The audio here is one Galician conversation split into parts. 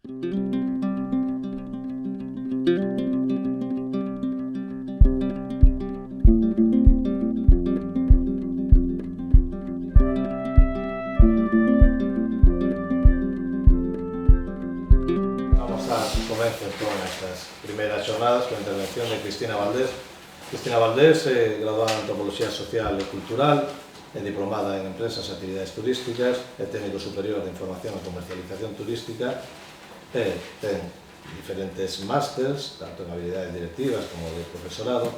Vamos a comenzar con estas primeiras xornadas coa intervención de Cristina Valdés. Cristina Valdés é graduada en Antropoloxía Social e Cultural, é diplomada en Empresas e Actividades Turísticas, é técnico superior de Información e Comercialización Turística e ten diferentes másters, tanto en habilidades directivas como de profesorado,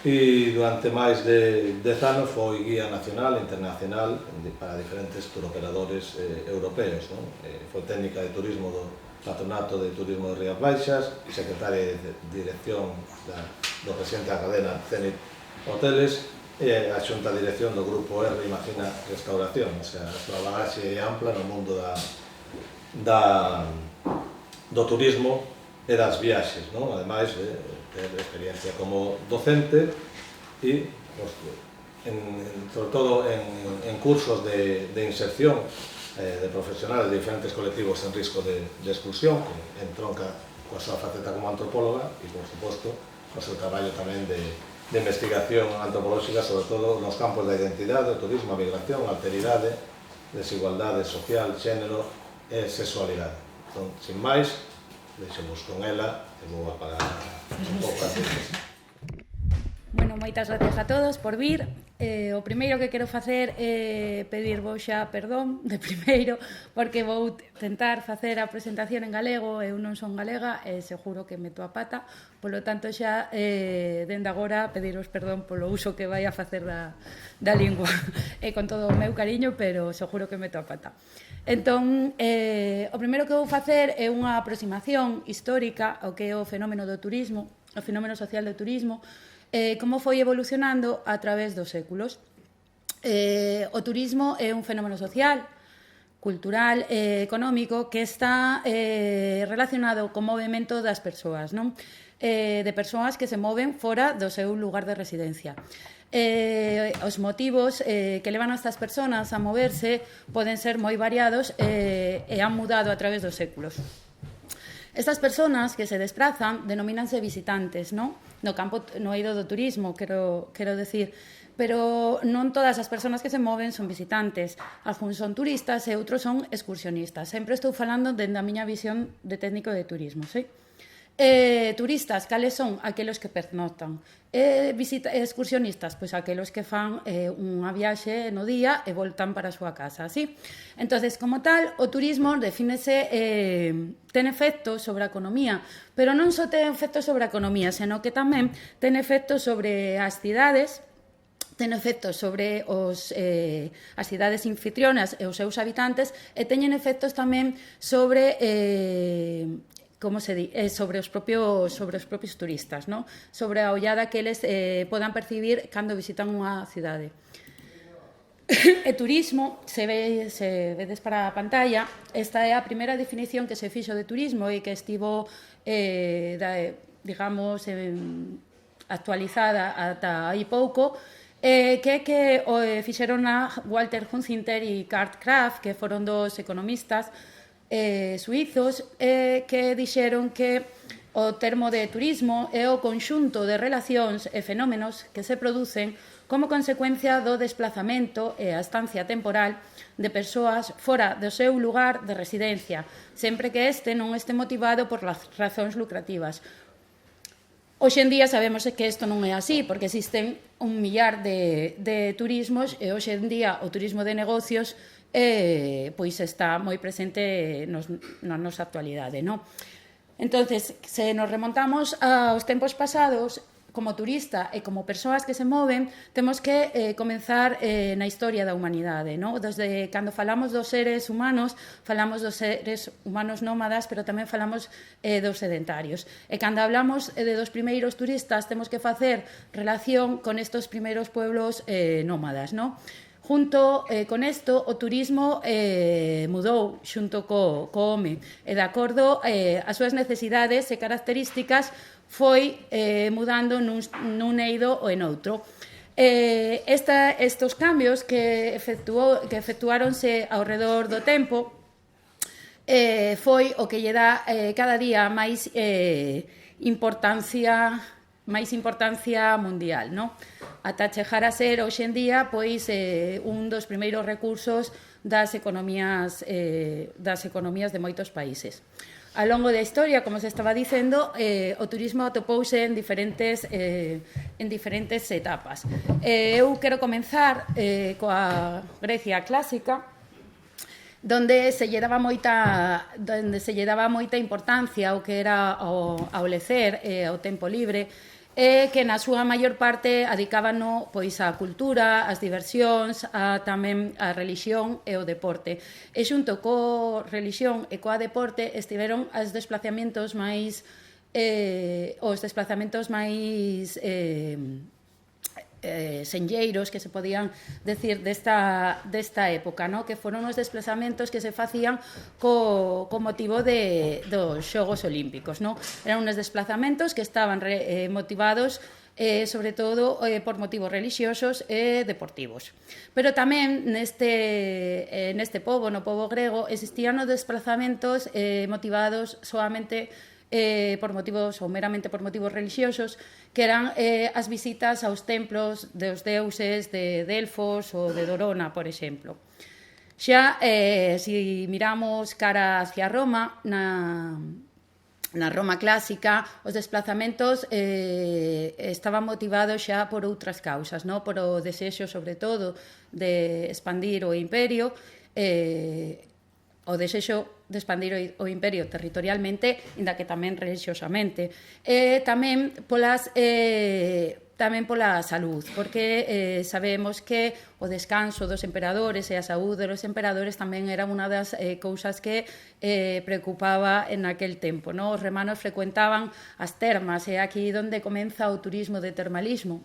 e durante máis de 10 anos foi guía nacional e internacional para diferentes turoperadores europeos. Foi técnica de turismo do Patronato de Turismo de Rías Baixas, secretaria de dirección do presidente da cadena Zenit Hoteles e a xunta de dirección do grupo R Imagina Restauración. O sea, a súa bagaxe é ampla no mundo do turismo e das viaxes, non? Ademais de ter experiencia como docente e, sobre todo, en cursos de inserción de profesionales de diferentes colectivos en risco de exclusión, que entronca coa súa faceta como antropóloga e, por suposto, co seu traballo tamén de investigación antropolóxica, sobre todo nos campos da identidade, o turismo, a migración, a alteridade, desigualdade social, xénero e sexualidade. Entón, sin máis, deixemos con ela e vou apagar un pouco as luces. Bueno, moitas gracias a todos por vir. O primeiro que quero facer é pedirvos xa perdón de primeiro, porque vou tentar facer a presentación en galego, eu non son galega e seguro que meto a pata, polo tanto xa, dende agora, pediros perdón polo uso que vai a facer da lingua, e con todo o meu cariño, pero seguro que meto a pata. Entón, o primeiro que vou facer é unha aproximación histórica ao que é o fenómeno do turismo, o fenómeno social do turismo, como foi evolucionando a través dos séculos. O turismo é un fenómeno social, cultural e económico que está relacionado co movimento das persoas, non? De persoas que se moven fora do seu lugar de residencia. Os motivos que levan a estas persoas a moverse poden ser moi variados e han mudado a través dos séculos. Estas persoas que se desplazan denomínanse visitantes, non? No campo, no eido do turismo, quero decir, pero non todas as persoas que se moven son visitantes. Algúns son turistas e outros son excursionistas. Sempre estou falando dende a miña visión de técnico de turismo, sí? Turistas, cales son? Aqueles que pernoctan. Excursionistas, pois aqueles que fan unha viaxe no día e voltan para a súa casa, así. Entonces, como tal, o turismo defínese, ten efectos sobre a economía, pero non só ten efectos sobre a economía, senón que tamén ten efectos sobre as cidades, ten efectos sobre as cidades anfitrionas e os seus habitantes, e teñen efectos tamén sobre sobre os propios turistas, ¿no? Sobre a ollada que eles podan percibir cando visitan unha cidade. E turismo, se vedes para a pantalla, esta é a primeira definición que se fixo de turismo e que estivo, digamos, actualizada ata aí pouco, que fixeron a Walter Huntzinger e Karl Kraft, que foron dos economistas suizos, que dixeron que o termo de turismo é o conxunto de relacións e fenómenos que se producen como consecuencia do desplazamento e a estancia temporal de persoas fora do seu lugar de residencia, sempre que este non este motivado por razóns lucrativas. Hoxe en día sabemos que isto non é así, porque existen 1 millar de turismos e hoxe en día o turismo de negocios pois está moi presente na nosa actualidade, non? Entonces, se nos remontamos aos tempos pasados, como turista e como persoas que se moven, temos que comenzar na historia da humanidade, non? Desde cando falamos dos seres humanos nómadas, pero tamén falamos dos sedentarios. E cando hablamos dos primeiros turistas, temos que facer relación con estos primeiros pueblos nómadas, non? Junto con isto, o turismo mudou xunto co home e de acordo ás súas necesidades e características foi mudando nun eido ou en outro. Estos cambios que efectuáronse ao redor do tempo foi o que lle dá cada día máis importancia mundial, non? Ata chegar a ser, hoxe en día, pois un dos primeiros recursos das economías de moitos países. Ao longo da historia, como se estaba dicendo, o turismo atopouse en diferentes etapas. Eu quero comenzar coa Grecia clásica, donde se lle daba moita importancia ao que era ao lecer e ao tempo libre, que na súa maior parte adicábano pois á cultura, ás diversións, tamén á religión e ao deporte. E xunto co religión e coa deporte estiveron os desplazamentos máis senlleiros que se podían decir desta época, no? Que foron os desplazamentos que se facían co motivo dos Xogos Olímpicos, no? Eran uns desplazamentos que estaban motivados sobre todo por motivos religiosos e deportivos. Pero tamén neste pobo, no pobo grego, existían os desplazamentos motivados solamente meramente por motivos religiosos, que eran as visitas aos templos dos deuses de Delfos ou de Dorona, por exemplo. Xa, se miramos cara hacia Roma, na Roma clásica, os desplazamentos estaban motivados xa por outras causas, no? Por o desexo, sobre todo, de expandir o imperio, o desexo de expandir o imperio territorialmente, inda que tamén religiosamente. Tamén pola salud, porque sabemos que o descanso dos emperadores e a saúde dos emperadores tamén era unha das cousas que preocupaba en aquel tempo, no? Os romanos frecuentaban as termas, e aquí onde comeza o turismo de termalismo.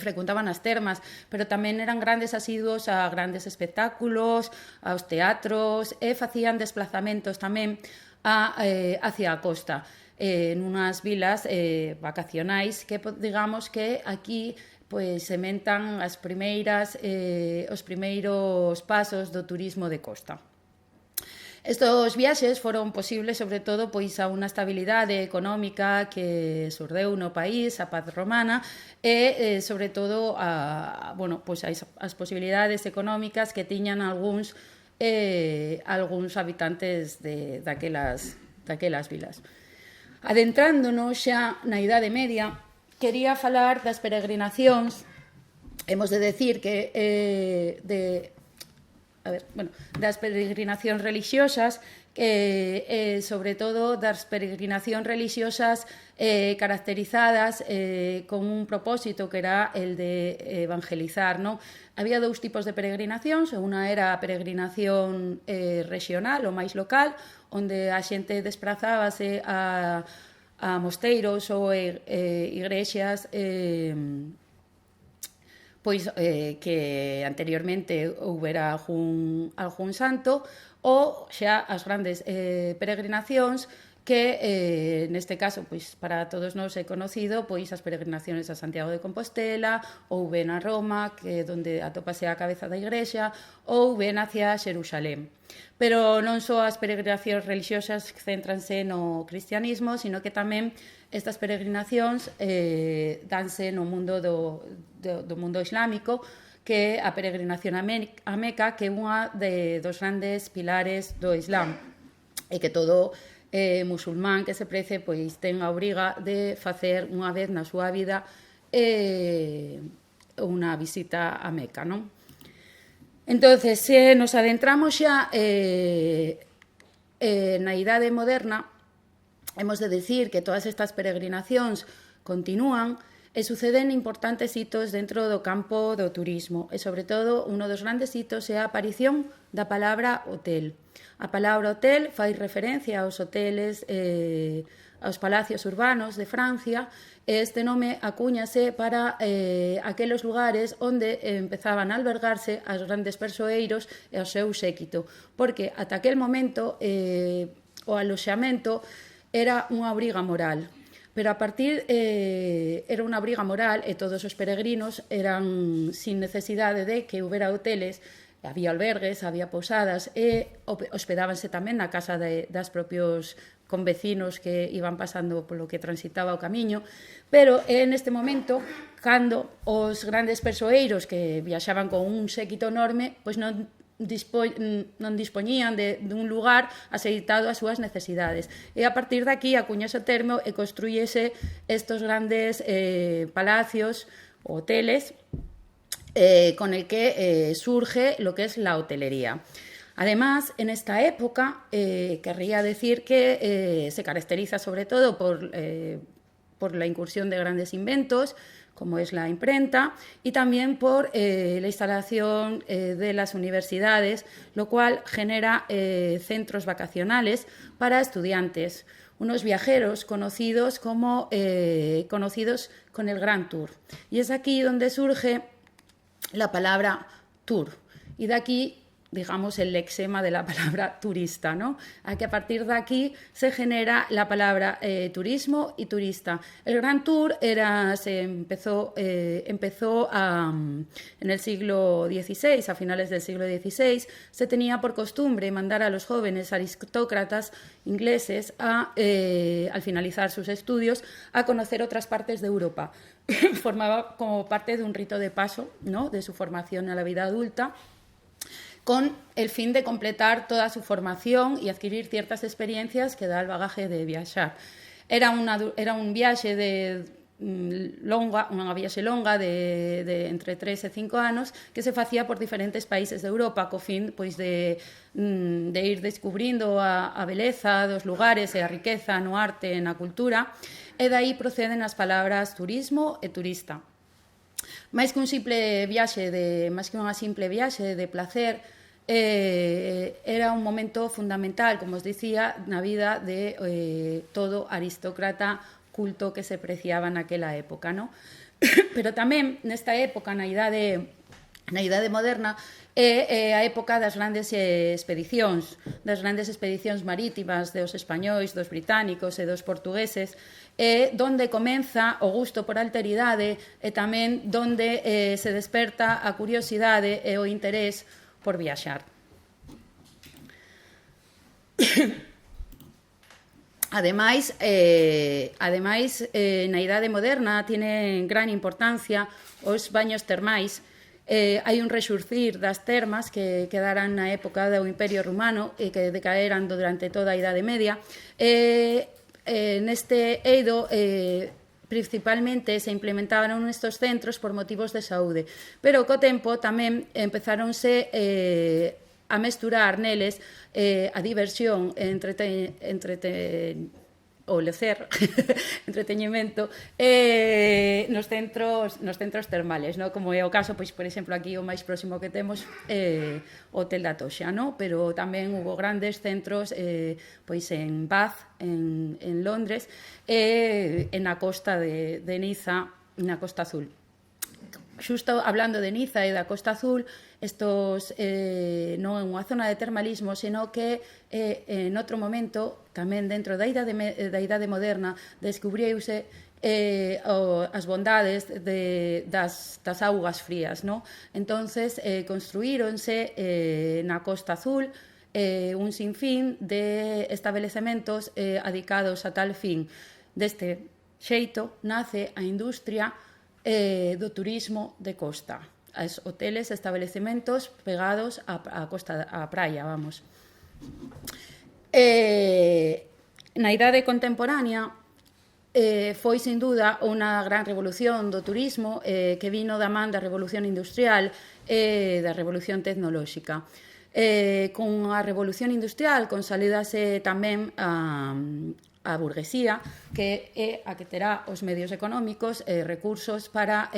Frecuentaban as termas, pero tamén eran grandes asiduos a grandes espectáculos, aos teatros, e facían desplazamentos tamén hacia a costa, nunhas vilas vacacionais que, digamos, que aquí pois sementan os primeiros pasos do turismo de costa. Estos viaxes foron posibles, sobre todo, pois a unha estabilidade económica que surdeu no país, a paz romana, e, sobre todo, as posibilidades económicas que tiñan algúns habitantes daquelas vilas. Adentrándonos xa na Idade Media, quería falar das peregrinacións. Hemos de decir que das peregrinacións religiosas, sobre todo das peregrinacións religiosas caracterizadas con un propósito que era el de evangelizar, non? Había dous tipos de peregrinacións, unha era a peregrinación regional ou máis local, onde a xente desprazábase a mosteiros ou igrexas que anteriormente houbera algún santo, ou xa as grandes peregrinacións que neste caso, pois, para todos nós é conocido, pois as peregrinacións a Santiago de Compostela, ou ben a Roma, que é onde atópase a cabeza da igrexa, ou ben hacia Xerusalén. Pero non só as peregrinacións religiosas céntranse no cristianismo, sino que tamén estas peregrinacións danse no mundo do mundo islámico, que é a peregrinación a Meca, que é unha dos grandes pilares do Islam, e que todo musulmán que se prece pois ten a obriga de facer unha vez na súa vida unha visita a Meca, non? Entonces, se nos adentramos xa na Idade Moderna, hemos de decir que todas estas peregrinacións continúan e suceden importantes hitos dentro do campo do turismo, e, sobre todo, un dos grandes hitos é a aparición da palabra hotel. A palabra hotel fai referencia aos hoteles, aos palacios urbanos de Francia, e este nome acúñase para aqueles lugares onde empezaban a albergarse as grandes persoeiros e o seu séquito, porque ata aquel momento o aloxamento era unha obriga moral. Pero a partir era unha obriga moral, e todos os peregrinos eran sin necesidade de que houbera hoteles, había albergues, había posadas e hospedábanse tamén na casa das propios convecinos que iban pasando polo que transitaba o camiño, pero neste momento, cando os grandes persoeiros que viaxaban con un séquito enorme, pois non dispoñían dun lugar axeitado ás súas necesidades. E a partir de aquí acuñase o termo e construíese estos grandes palacios, hoteles, con el que surge lo que es la hotelería. Además, en esta época, querría decir que se caracteriza sobre todo por la incursión de grandes inventos, como es la imprenta, y también por la instalación de las universidades, lo cual genera centros vacacionales para estudiantes, unos viajeros conocidos con el Gran Tour. Y es aquí donde surge la palabra tour, y de aquí, digamos, el lexema de la palabra turista, ¿no? A que a partir de aquí se genera la palabra turismo y turista. El Gran Tour empezó en el siglo XVI, a finales del siglo XVI, se tenía por costumbre mandar a los jóvenes aristócratas ingleses al finalizar sus estudios, a conocer otras partes de Europa. Formaba como parte de un rito de paso, ¿no?, de su formación a la vida adulta, con el fin de completar toda su formación y adquirir ciertas experiencias que da el bagaje de viaxar. Era un viaxe unha viaxe longa de entre 3 e 5 anos que se facía por diferentes países de Europa co fin, pois, de ir descubrindo a beleza dos lugares e a riqueza no arte e na cultura, e dai proceden as palabras turismo e turista. Máis que unha simple viaxe de placer, era un momento fundamental, como os dicía, na vida de todo aristócrata culto que se preciaba naquela época, ¿no? Pero tamén nesta época, na idade moderna, é a época das grandes expedicións marítimas dos españois, dos británicos e dos portugueses, donde comeza o gusto por alteridade e tamén donde se desperta a curiosidade e o interés por viaxar. Ademais, na idade moderna tienen gran importancia os baños termais. Hai un rexurcir das termas que quedaran na época do Imperio Romano e que decaeran durante toda a Idade Media. Neste eido principalmente se implementaron estes centros por motivos de saúde, pero co tempo tamén empezáronse a mesturar neles a diversión, o lecer, entreteñimento, nos centros termales, ¿no? Como é o caso, pois, por exemplo, aquí o máis próximo que temos o Hotel da Toxa, ¿no? Pero tamén hubo grandes centros pois en Bath, en Londres, e na costa de Niza, na Costa Azul. Xusto hablando de Niza e da Costa Azul, estos non é unha zona de termalismo, senón que en outro momento, tamén dentro da idade moderna, descubriuse as bondades das augas frías, ¿no? Entonces, construíronse na Costa Azul un sinfín de establecementos adicados a tal fin. Deste xeito nace a industria do turismo de costa, as hoteles, establecementos pegados á costa, á praia, vamos. Na idade contemporánea foi, sin duda, unha gran revolución do turismo que vino da man da revolución industrial e da revolución tecnolóxica. Con a revolución industrial consolidase tamén a burguesía, que é a que terá os medios económicos e recursos para,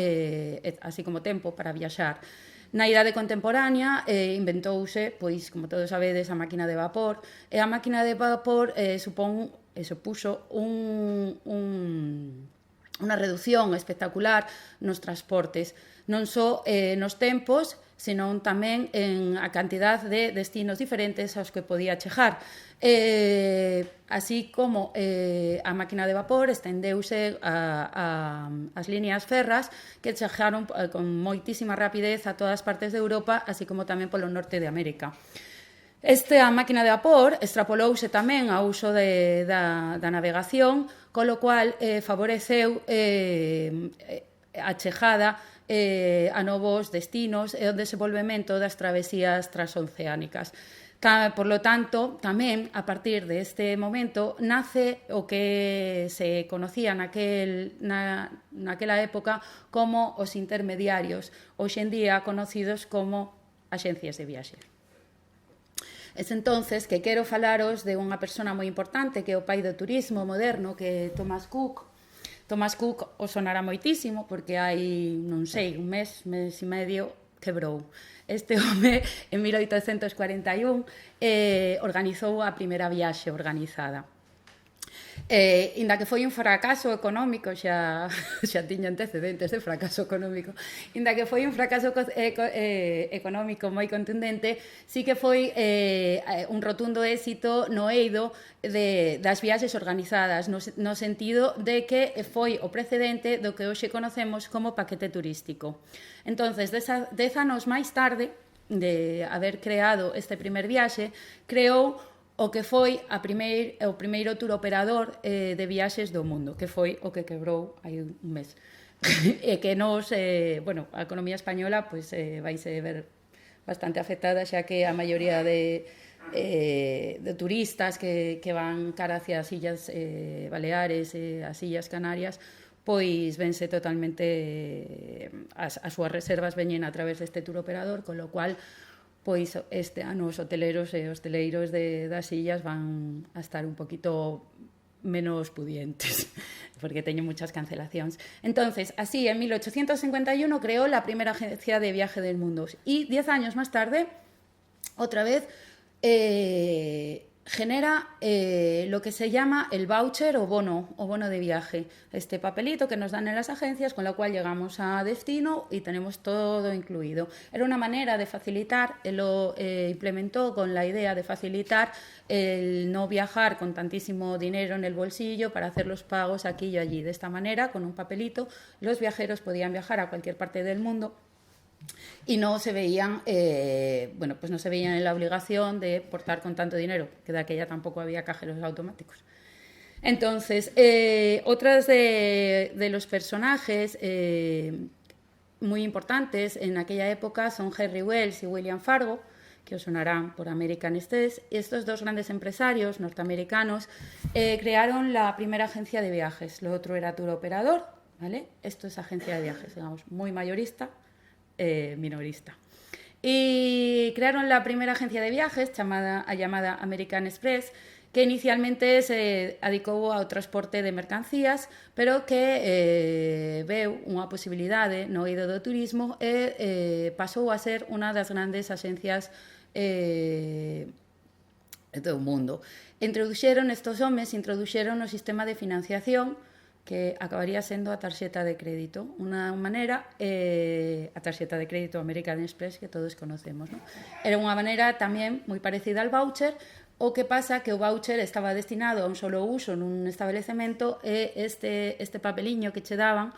así como tempo, para viaxar. Na idade contemporánea inventouse, pois, como todos sabedes, a máquina de vapor, e a máquina de vapor supuxo unha reducción espectacular nos transportes, non só nos tempos, senón tamén en a cantidad de destinos diferentes aos que podía chegar. Así como a máquina de vapor estendeuse as líneas ferras que chegaron con moitísima rapidez a todas partes de Europa, así como tamén polo norte de América. Esta máquina de vapor extrapolouse tamén ao uso da navegación, colo cual favoreceu a chegada a novos destinos e o desenvolvemento das travesías transoceánicas. Por lo tanto, tamén, a partir deste momento, nace o que se conocía naquela época como os intermediarios, hoxe en día conocidos como axencias de viaxe. Es entonces que quero falaros de unha persona moi importante que é o pai do turismo moderno, que é Thomas Cook. Thomas Cook os sonará moitísimo porque hai, non sei, un mes e medio, quebrou. Este home, en 1841, organizou a primeira viaxe organizada. Inda que foi un fracaso económico, xa tiña antecedentes de fracaso económico, inda que foi un fracaso económico moi contundente, sí que foi un rotundo éxito no eido das viaxes organizadas, no sentido de que foi o precedente do que hoxe conocemos como paquete turístico. Entonces, 10 anos máis tarde de haber creado este primer viaxe, creou o que foi o primeiro tour operador de viaxes do mundo, que foi o que quebrou hai un mes. E que nos, a economía española vaise ver bastante afectada, xa que a maioría de turistas que van cara hacia as Illas Baleares e as Illas Canarias, pois vense totalmente, as súas reservas veñen a través deste tour operador, con lo cual pois este ano os hoteleros e hosteleiros das illas van a estar un poquito menos pudientes, porque teñen muchas cancelacións. Entonces, así, en 1851 creou la primera agencia de viaje del mundo y 10 años más tarde, otra vez, genera lo que se llama el voucher o bono de viaje. Este papelito que nos dan en las agencias, con lo cual llegamos a destino y tenemos todo incluido. Era una manera de facilitar, lo implementó con la idea de facilitar el no viajar con tantísimo dinero en el bolsillo para hacer los pagos aquí y allí. De esta manera, con un papelito, los viajeros podían viajar a cualquier parte del mundo y no se veían no se veían en la obligación de portar con tanto dinero, que de aquella tampoco había cajeros automáticos. Entonces, otras de los personajes muy importantes en aquella época son Henry Wells y William Fargo, que os sonarán por American Express. Estos dos grandes empresarios norteamericanos crearon la primera agencia de viajes. Lo otro era tour operador, ¿vale? Esto es agencia de viajes, digamos, muy mayorista, minorista. Y crearon la primera agencia de viajes llamada American Express, que inicialmente se adicou ao transporte de mercancías, pero que veu unha posibilidade no eido do turismo e pasou a ser unha das grandes agencias do mundo. Estos homes introduxeron o sistema de financiación que acabaría sendo a tarxeta de crédito, unha maneira, a tarxeta de crédito American Express que todos conocemos, ¿no? Era unha maneira tamén moi parecida al voucher, o que pasa que o voucher estaba destinado a un solo uso nun establecemento e este papeliño que che daban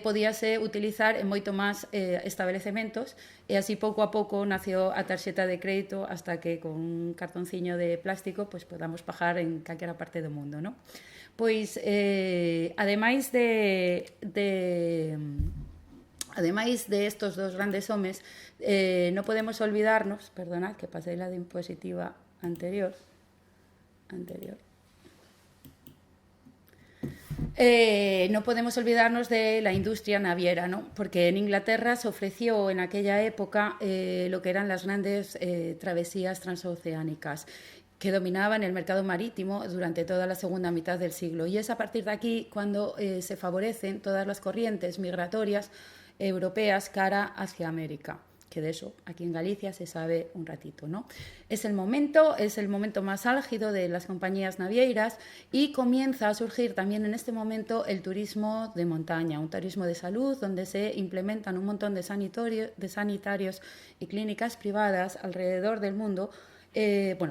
podíase utilizar en moito máis establecementos e así pouco a pouco naceu a tarxeta de crédito hasta que con un cartonciño de plástico podamos pagar en calquera parte do mundo, ¿no? Pois, ademais de estos dos grandes homes, no podemos olvidarnos, perdonad que pasei la diapositiva anterior. No podemos olvidarnos de la industria naviera, ¿no? Porque en Inglaterra se ofreció en aquella época lo que eran las grandes travesías transoceánicas, que dominaban el mercado marítimo durante toda la segunda mitad del siglo. Y es a partir de aquí cuando se favorecen todas las corrientes migratorias europeas cara hacia América. que de eso aquí en Galicia se sabe un ratito, ¿no? Es el momento más álgido de las compañías navieiras y comienza a surgir también en este momento el turismo de montaña, un turismo de salud donde se implementan un montón de sanitarios y clínicas privadas alrededor del mundo,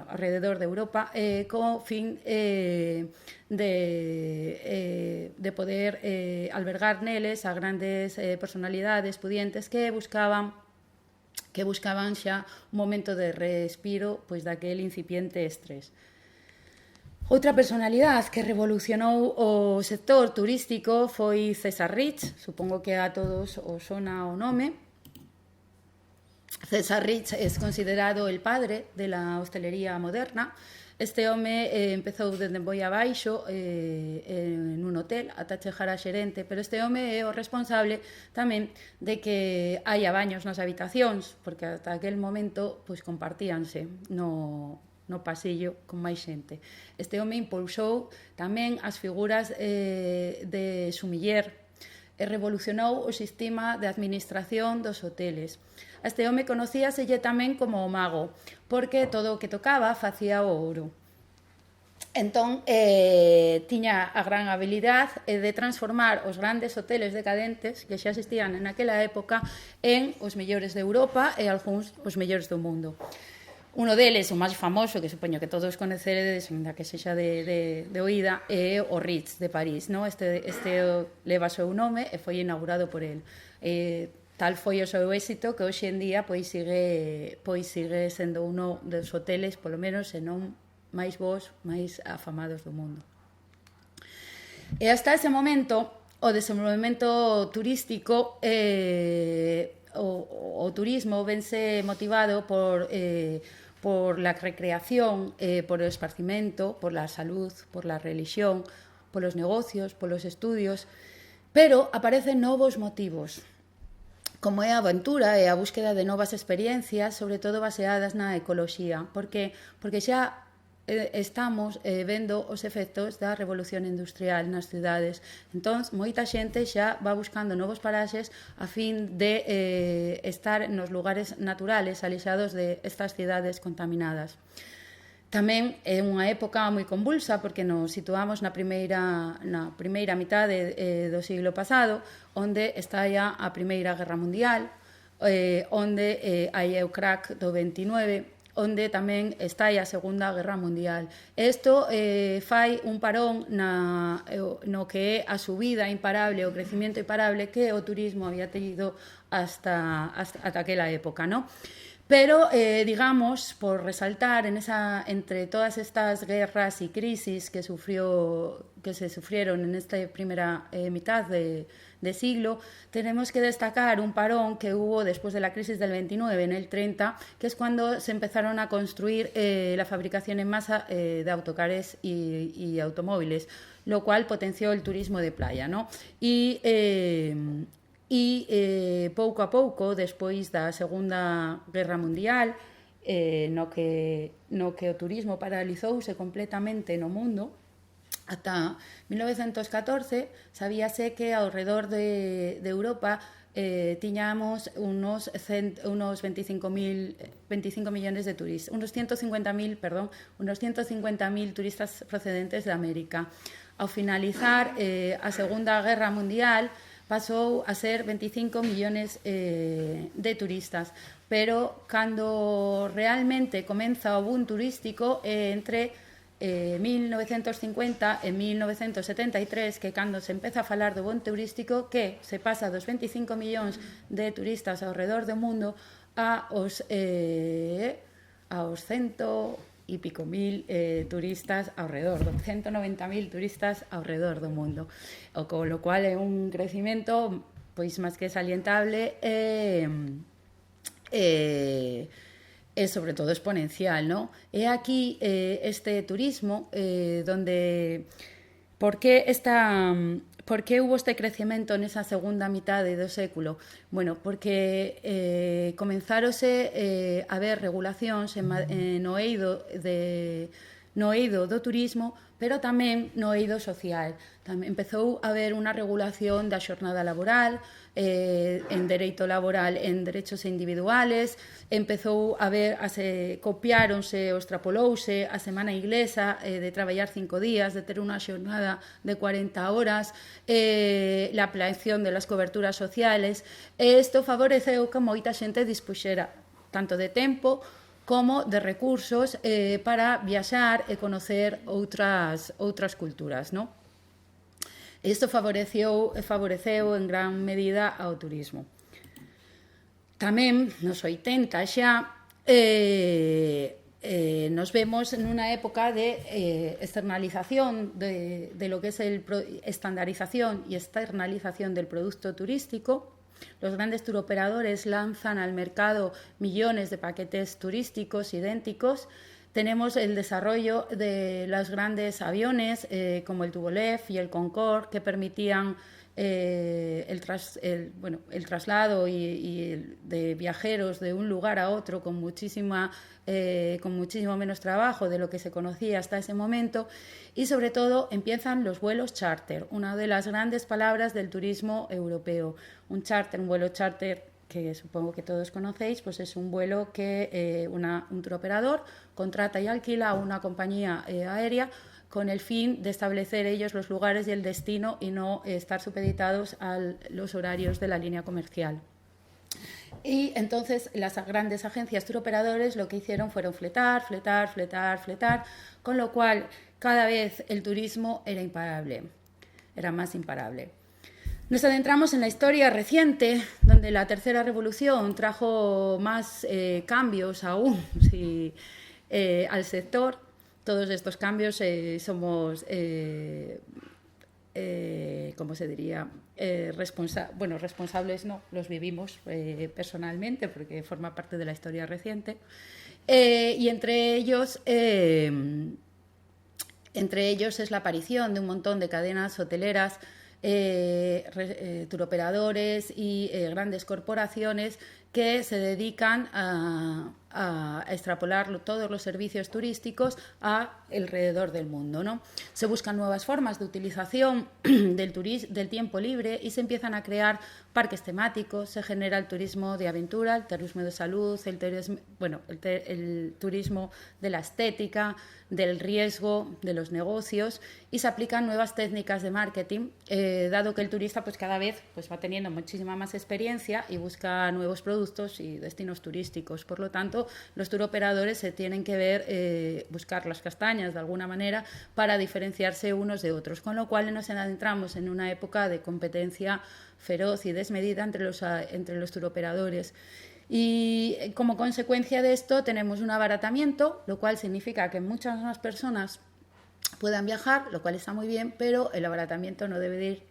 alrededor de Europa, con fin de poder albergar neles a grandes personalidades pudientes que buscaban xa un momento de respiro pois daquele incipiente estrés. Outra personalidade que revolucionou o sector turístico foi César Rich, supongo que a todos os sona o nome. César Rich é considerado el padre de la hostelería moderna. Este home empezou dende moi abaixo en un hotel ata chegar a xerente, pero este home é o responsable tamén de que haya baños nas habitacións, porque ata aquel momento pois compartíanse no pasillo con máis xente. Este home impulsou tamén as figuras de sumiller e revolucionou o sistema de administración dos hoteles. A este home conocíaselle tamén como o mago, porque todo o que tocaba facía o ouro. Entón, tiña a gran habilidade de transformar os grandes hoteles decadentes que xa existían en aquela época en os mellores de Europa e algúns os mellores do mundo. Uno deles, o máis famoso, que supoño que todos conoceredes, ainda que sexa de oída, é o Ritz de París, no? Este leva o seu nome e foi inaugurado por el. Tal foi o seu éxito que hoxe en día pois sigue sendo uno dos hoteles, polo menos, se non máis bons, máis afamados do mundo. E hasta ese momento, o desenvolvemento turístico, o turismo vense motivado por la recreación, por o esparcimento, por la salud, por la religión, polos negocios, polos estudios, pero aparecen novos motivos, como é a aventura e a búsqueda de novas experiencias, sobre todo baseadas na ecoloxía, porque xa estamos vendo os efectos da revolución industrial nas cidades. Entón, moita xente xa va buscando novos paraxes a fin de estar nos lugares naturales alixados de estas cidades contaminadas. Tamén é unha época moi convulsa porque nos situamos na primeira mitade do siglo pasado, onde está a Primeira Guerra Mundial, onde hai o crack do 29, onde tamén está a Segunda Guerra Mundial. Isto fai un parón no que é a subida imparable, o crecimiento imparable que o turismo había tenido hasta aquela época, ¿no? Pero, digamos, por resaltar entre todas estas guerras y crisis que se sufrieron en esta primera mitad de siglo, tenemos que destacar un parón que hubo después de la crisis del 29, en el 30, que es cuando se empezaron a construir la fabricación en masa de autocares y automóviles, lo cual potenció el turismo de playa, ¿no? Pouco a pouco, despois da Segunda Guerra Mundial, no que o turismo paralizouse completamente no mundo, ata 1914 sabíase que ao redor de Europa tiñamos unos 25 millones de turistas, unos 150.000 turistas procedentes de América. Ao finalizar a Segunda Guerra Mundial, pasou a ser 25 millones de turistas, pero cando realmente comeza o boom turístico entre 1950 e 1973, que cando se empeza a falar do boom turístico, que se pasa dos 25 millóns de turistas ao redor do mundo aos 100 e pico mil turistas ao redor, 190.000 turistas ao redor do mundo, con lo cual é un crecimiento pois máis que salientable e sobre todo exponencial, ¿no? É aquí este turismo donde por que hubo este crecemento nesa segunda mitade do século? Bueno, porque comenzárose a ver regulacións no eido no eido do turismo, pero tamén no eido social. Tamén empezou a haber unha regulación da xornada laboral, en dereito laboral, en derechos individuales, empezou a ver, copiáronse ou extrapolouse a semana inglesa de traballar 5 días, de ter unha xornada de 40 horas, la ampliación de las coberturas sociales, e isto favoreceu que moita xente dispuxera tanto de tempo como de recursos para viaxar e conocer outras culturas, non? Isto favoreceu en gran medida ao turismo. Tamén, nos 80 xa, nos vemos nunha época de externalización de lo que es estandarización y externalización del producto turístico. Los grandes turoperadores lanzan al mercado millones de paquetes turísticos idénticos. Tenemos el desarrollo de los grandes aviones como el Tupolev y el Concorde, que permitían el traslado de viajeros de un lugar a otro con muchísimo menos trabajo de lo que se conocía hasta ese momento. Y sobre todo empiezan los vuelos charter, una de las grandes palabras del turismo europeo. Un vuelo charter, que supongo que todos conocéis, pues es un vuelo que un turoperador contrata y alquila a una compañía aérea con el fin de establecer ellos los lugares y el destino y no estar supeditados a los horarios de la línea comercial. Y entonces las grandes agencias turoperadores lo que hicieron fueron fletar, con lo cual cada vez el turismo era más imparable. Nos adentramos en la historia reciente, donde la tercera revolución trajo más cambios aún al sector. Todos estos cambios somos, ¿cómo se diría? Responsables no, los vivimos personalmente porque forma parte de la historia reciente. Y entre ellos es la aparición de un montón de cadenas hoteleras, turoperadores y grandes corporaciones que se dedican a extrapolar todos los servicios turísticos alrededor del mundo, ¿no? Se buscan nuevas formas de utilización del tiempo libre y se empiezan a crear parques temáticos, se genera el turismo de aventura, el turismo de salud, el turismo de la estética, del riesgo, de los negocios, y se aplican nuevas técnicas de marketing, dado que el turista pues cada vez pues va teniendo muchísima más experiencia y busca nuevos productos y destinos turísticos. Por lo tanto, los turoperadores se tienen que buscar las castañas de alguna manera para diferenciarse unos de otros, con lo cual nos adentramos en una época de competencia feroz y desmedida entre los turoperadores. Y como consecuencia de esto tenemos un abaratamiento, lo cual significa que muchas más personas puedan viajar, lo cual está muy bien, pero el abaratamiento no debe de ir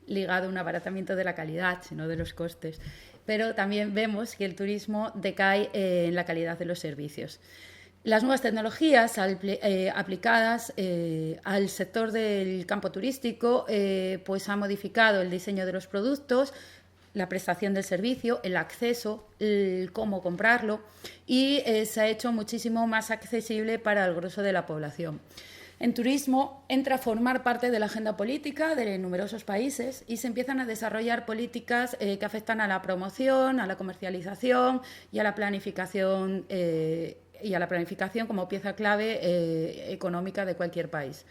ligado a un abaratamiento de la calidad, sino de los costes. Pero también vemos que el turismo decae en la calidad de los servicios. Las nuevas tecnologías aplicadas al sector del campo turístico pues ha modificado el diseño de los productos, la prestación del servicio, el acceso, el cómo comprarlo, y se ha hecho muchísimo más accesible para el grueso de la población. En turismo entra a formar parte de la agenda política de numerosos países y se empiezan a desarrollar políticas que afectan a la promoción, a la comercialización y a la planificación como pieza clave económica de cualquier país.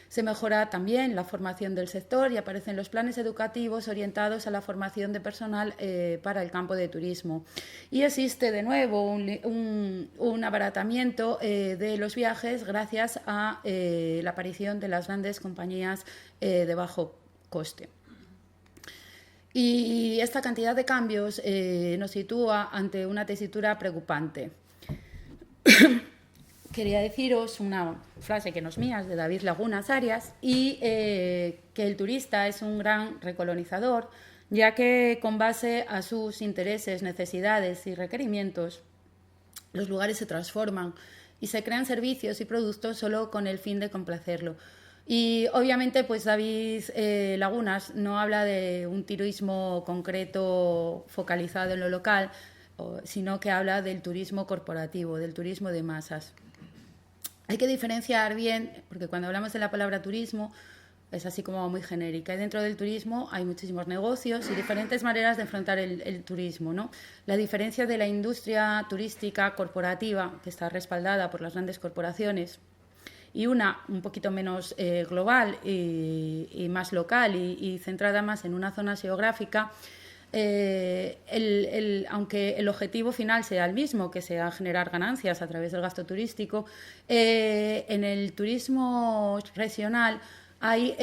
Se mejora también la formación del sector y aparecen los planes educativos orientados a la formación de personal para el campo de turismo. Y existe de nuevo un abaratamiento de los viajes gracias a la aparición de las grandes compañías de bajo coste. Y esta cantidad de cambios nos sitúa ante una tesitura preocupante. Quería deciros una frase que no es mía, es de David Lagunas Arias, y que el turista es un gran recolonizador, ya que con base a sus intereses, necesidades y requerimientos, los lugares se transforman y se crean servicios y productos solo con el fin de complacerlo. Y obviamente pues David Lagunas no habla de un turismo concreto focalizado en lo local, sino que habla del turismo corporativo, del turismo de masas. Hay que diferenciar bien, porque cuando hablamos de la palabra turismo es así como muy genérica. Y dentro del turismo hay muchísimos negocios y diferentes maneras de enfrentar el turismo, ¿no? La diferencia de la industria turística corporativa, que está respaldada por las grandes corporaciones, y una un poquito menos global y más local y centrada más en una zona geográfica, aunque el objetivo final sea el mismo, que sea generar ganancias a través del gasto turístico, en el turismo regional hay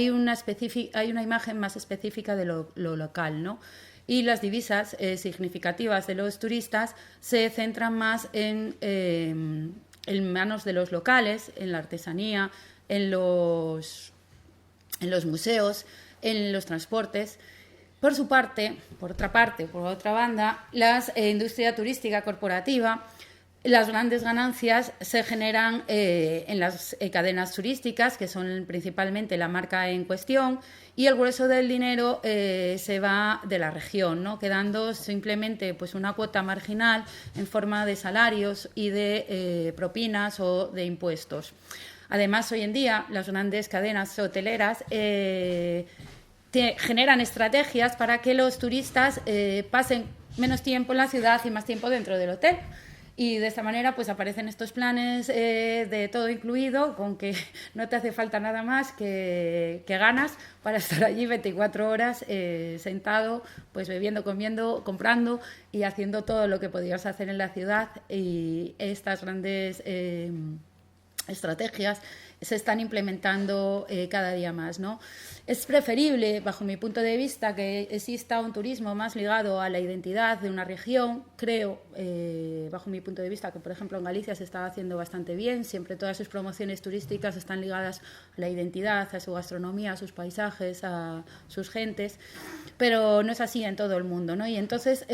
una imagen más específica de lo local, ¿no? Y las divisas significativas de los turistas se centran más en manos de los locales, en la artesanía, en los museos, en los transportes. Por otra banda, la industria turística corporativa, las grandes ganancias se generan en las cadenas turísticas, que son principalmente la marca en cuestión, y el grueso del dinero se va de la región, ¿no? Quedando simplemente pues, una cuota marginal en forma de salarios y de propinas o de impuestos. Además, hoy en día, las grandes cadenas hoteleras generan estrategias para que los turistas pasen menos tiempo en la ciudad y más tiempo dentro del hotel. Y de esta manera pues aparecen estos planes de todo incluido, con que no te hace falta nada más que ganas para estar allí 24 horas sentado, pues bebiendo, comiendo, comprando y haciendo todo lo que podías hacer en la ciudad. Y estas grandes estrategias se están implementando cada día más, ¿no? Es preferible, bajo mi punto de vista, que exista un turismo más ligado a la identidad de una región. Creo, bajo mi punto de vista, que por ejemplo en Galicia se está haciendo bastante bien. Siempre todas sus promociones turísticas están ligadas a la identidad, a su gastronomía, a sus paisajes, a sus gentes, pero no es así en todo el mundo, ¿no? Y entonces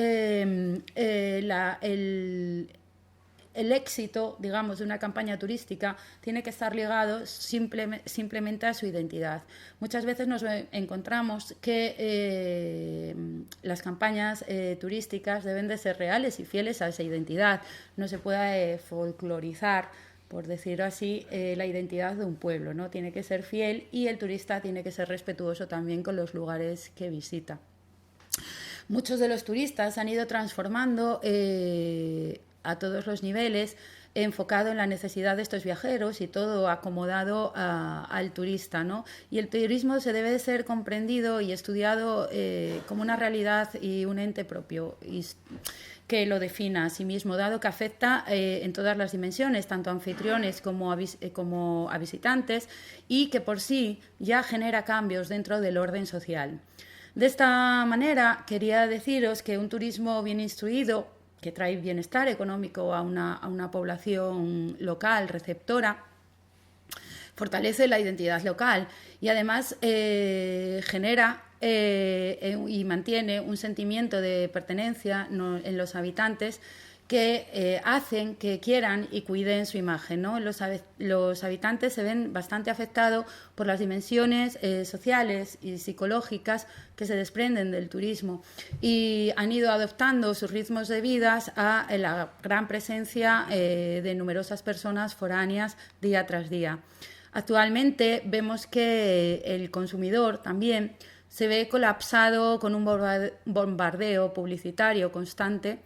el éxito, digamos, de una campaña turística tiene que estar ligado simplemente a su identidad. Muchas veces nos encontramos que las campañas turísticas deben de ser reales y fieles a esa identidad. No se puede folclorizar, por decirlo así, la identidad de un pueblo, ¿no? Tiene que ser fiel y el turista tiene que ser respetuoso también con los lugares que visita. Muchos de los turistas han ido transformando a todos los niveles, enfocado en la necesidad de estos viajeros y todo acomodado al turista, ¿no? Y el turismo se debe de ser comprendido y estudiado como una realidad y un ente propio que lo defina a sí mismo, dado que afecta en todas las dimensiones, tanto a anfitriones como a visitantes, y que por sí ya genera cambios dentro del orden social. De esta manera, quería deciros que un turismo bien instruido, que trae bienestar económico a una población local, receptora, fortalece la identidad local y además genera y mantiene un sentimiento de pertenencia en los habitantes que hacen que quieran y cuiden su imagen, ¿no? Los habitantes se ven bastante afectados por las dimensiones sociales y psicológicas que se desprenden del turismo y han ido adoptando sus ritmos de vida a la gran presencia de numerosas personas foráneas día tras día. Actualmente vemos que el consumidor también se ve colapsado con un bombardeo publicitario constante,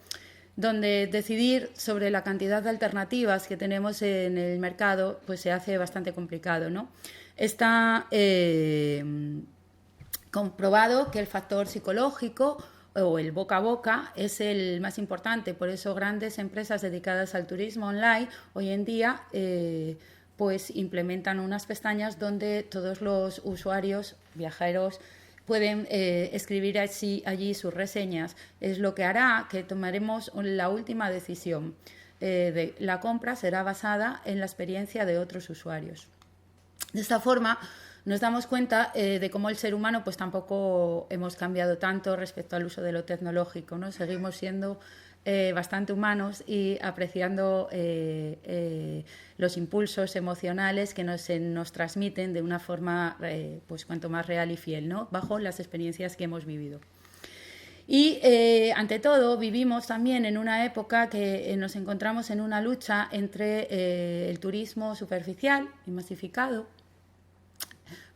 donde decidir sobre la cantidad de alternativas que tenemos en el mercado pues se hace bastante complicado, ¿no? Está comprobado que el factor psicológico o el boca a boca es el más importante, por eso grandes empresas dedicadas al turismo online hoy en día pues implementan unas pestañas donde todos los usuarios, viajeros, pueden escribir allí sus reseñas. Es lo que hará que tomaremos la última decisión. La compra será basada en la experiencia de otros usuarios. De esta forma, nos damos cuenta de cómo el ser humano pues tampoco hemos cambiado tanto respecto al uso de lo tecnológico, ¿no? Seguimos siendo bastante humanos y apreciando los impulsos emocionales que nos transmiten de una forma pues cuanto más real y fiel, ¿no? Bajo las experiencias que hemos vivido. Y, ante todo, vivimos también en una época que nos encontramos en una lucha entre el turismo superficial y masificado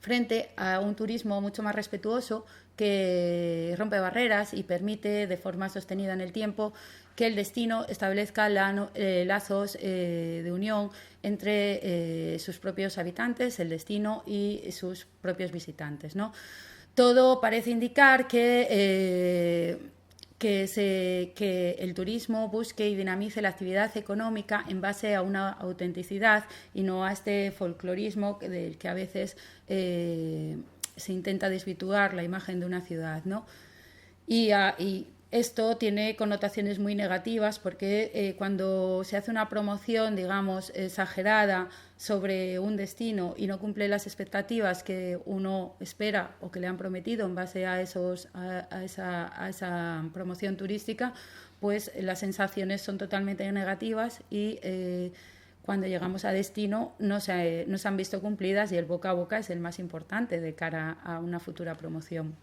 frente a un turismo mucho más respetuoso que rompe barreras y permite de forma sostenida en el tiempo que el destino establezca lazos de unión entre sus propios habitantes, el destino y sus propios visitantes, ¿no? Todo parece indicar que el turismo busque y dinamice la actividad económica en base a una autenticidad y no a este folclorismo del que a veces se intenta desvirtuar la imagen de una ciudad, ¿no? Y esto tiene connotaciones muy negativas porque cuando se hace una promoción, digamos, exagerada sobre un destino y no cumple las expectativas que uno espera o que le han prometido en base a esa promoción turística, pues las sensaciones son totalmente negativas y cuando llegamos a destino no se han visto cumplidas y el boca a boca es el más importante de cara a una futura promoción.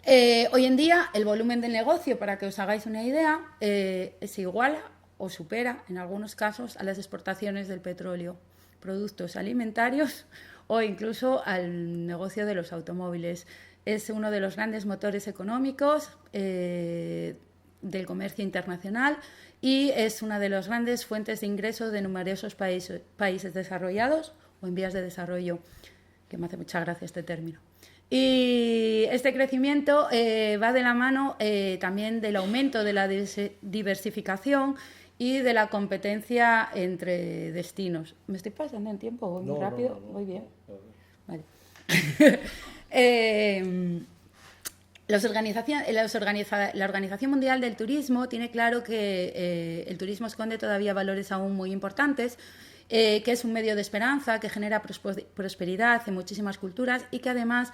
Hoy en día el volumen del negocio, para que os hagáis una idea, se iguala o supera en algunos casos a las exportaciones del petróleo, productos alimentarios o incluso al negocio de los automóviles. Es uno de los grandes motores económicos del comercio internacional y es una de las grandes fuentes de ingresos de numerosos países desarrollados o en vías de desarrollo, que me hace mucha gracia este término. Y este crecimiento va de la mano también del aumento de la diversificación y de la competencia entre destinos. ¿Me estoy pasando en tiempo? ¿Voy muy rápido? No. ¿Voy bien? Vale. La Organización Mundial del Turismo tiene claro que el turismo esconde todavía valores aún muy importantes, que es un medio de esperanza, que genera prosperidad en muchísimas culturas y que además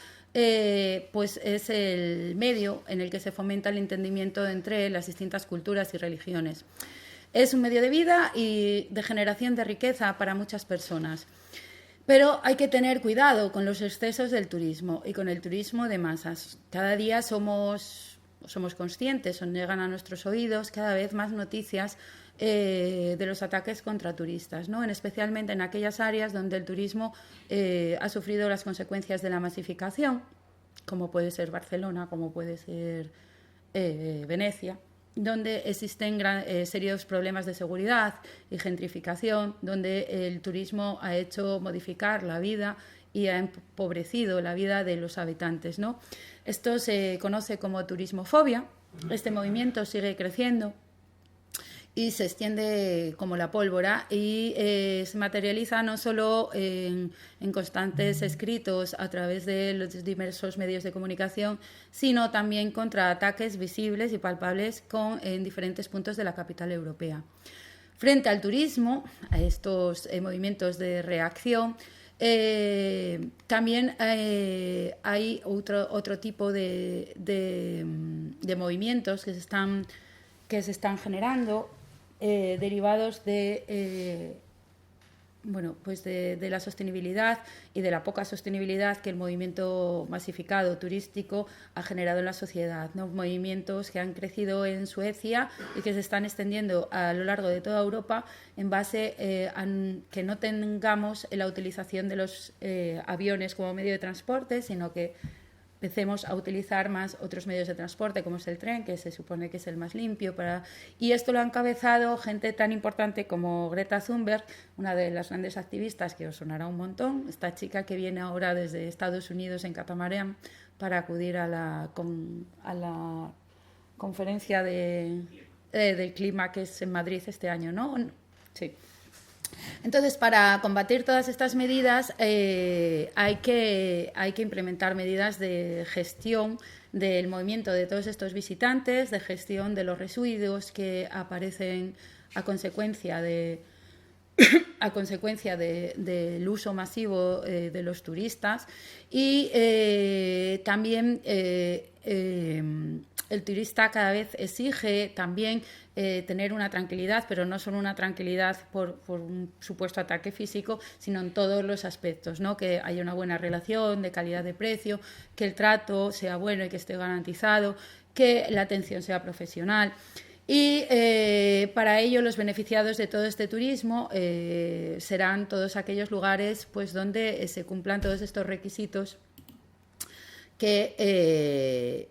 pues es el medio en el que se fomenta el entendimiento entre las distintas culturas y religiones. Es un medio de vida y de generación de riqueza para muchas personas. Pero hay que tener cuidado con los excesos del turismo y con el turismo de masas. Cada día somos conscientes o llegan a nuestros oídos cada vez más noticias de los ataques contra turistas, ¿no? Especialmente en aquellas áreas donde el turismo ha sufrido las consecuencias de la masificación, como puede ser Barcelona, como puede ser Venecia, donde existen serios problemas de seguridad y gentrificación, donde el turismo ha hecho modificar la vida y ha empobrecido la vida de los habitantes, ¿no? Esto se conoce como turismofobia. Este movimiento sigue creciendo y se extiende como la pólvora y se materializa no solo en constantes escritos a través de los diversos medios de comunicación, sino también contra ataques visibles y palpables en diferentes puntos de la capital europea. Frente al turismo, a estos movimientos de reacción, también hay otro tipo de movimientos que se están generando, derivados de la sostenibilidad y de la poca sostenibilidad que el movimiento masificado turístico ha generado en la sociedad, ¿no? Movimientos que han crecido en Suecia y que se están extendiendo a lo largo de toda Europa en base a que no tengamos la utilización de los aviones como medio de transporte, sino que empecemos a utilizar más otros medios de transporte, como es el tren, que se supone que es el más limpio. Y esto lo ha encabezado gente tan importante como Greta Thunberg, una de las grandes activistas que os sonará un montón, esta chica que viene ahora desde Estados Unidos en catamarán para acudir a la conferencia del clima que es en Madrid este año, ¿no? Sí. Entonces, para combatir todas estas medidas hay que implementar medidas de gestión del movimiento de todos estos visitantes, de gestión de los residuos que aparecen a consecuencia del uso masivo de los turistas y también el turista cada vez exige también tener una tranquilidad, pero no solo una tranquilidad por un supuesto ataque físico, sino en todos los aspectos, ¿no? Que haya una buena relación de calidad de precio, que el trato sea bueno y que esté garantizado, que la atención sea profesional. Y para ello los beneficiados de todo este turismo serán todos aquellos lugares pues, donde se cumplan todos estos requisitos que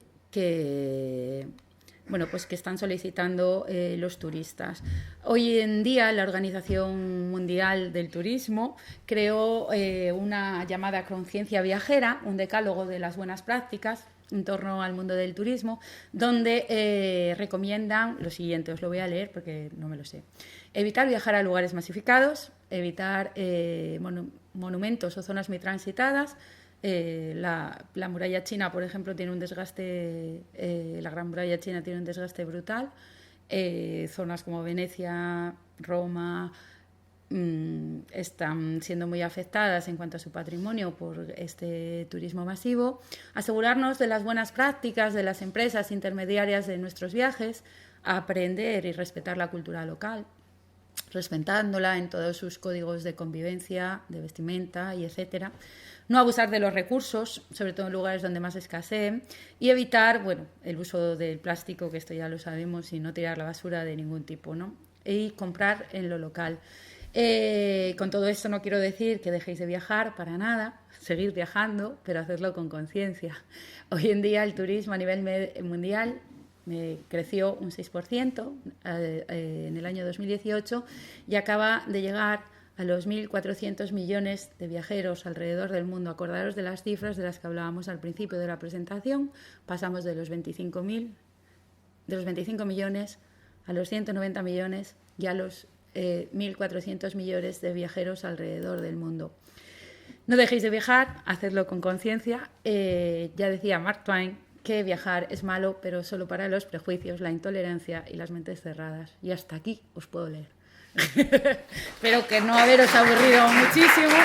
están solicitando los turistas. Hoy en día la Organización Mundial del Turismo creó una llamada conciencia viajera, un decálogo de las buenas prácticas en torno al mundo del turismo, donde recomiendan lo siguiente, os lo voy a leer porque no me lo sé. Evitar viajar a lugares masificados, evitar monumentos o zonas muy transitadas. La muralla china, por ejemplo, tiene un desgaste, la Gran Muralla China tiene un desgaste brutal. Zonas como Venecia, Roma, están siendo muy afectadas en cuanto a su patrimonio por este turismo masivo. Asegurarnos de las buenas prácticas de las empresas intermediarias de nuestros viajes, aprender y respetar la cultura local, respetándola en todos sus códigos de convivencia, de vestimenta y etcétera. No abusar de los recursos, sobre todo en lugares donde más escaseen, y evitar el uso del plástico, que esto ya lo sabemos, y no tirar la basura de ningún tipo, ¿no? Y comprar en lo local. Con todo esto no quiero decir que dejéis de viajar, para nada, seguir viajando, pero hacerlo con conciencia. Hoy en día el turismo a nivel mundial creció un 6% en el año 2018 y acaba de llegar a los 1.400 millones de viajeros alrededor del mundo. Acordaros de las cifras de las que hablábamos al principio de la presentación. Pasamos de los 25 millones a los 190 millones y a los 1.400 millones de viajeros alrededor del mundo. No dejéis de viajar, hacedlo con conciencia. Ya decía Mark Twain que viajar es malo, pero solo para los prejuicios, la intolerancia y las mentes cerradas. Y hasta aquí os puedo leer. Espero que no haberos aburrido muchísimo.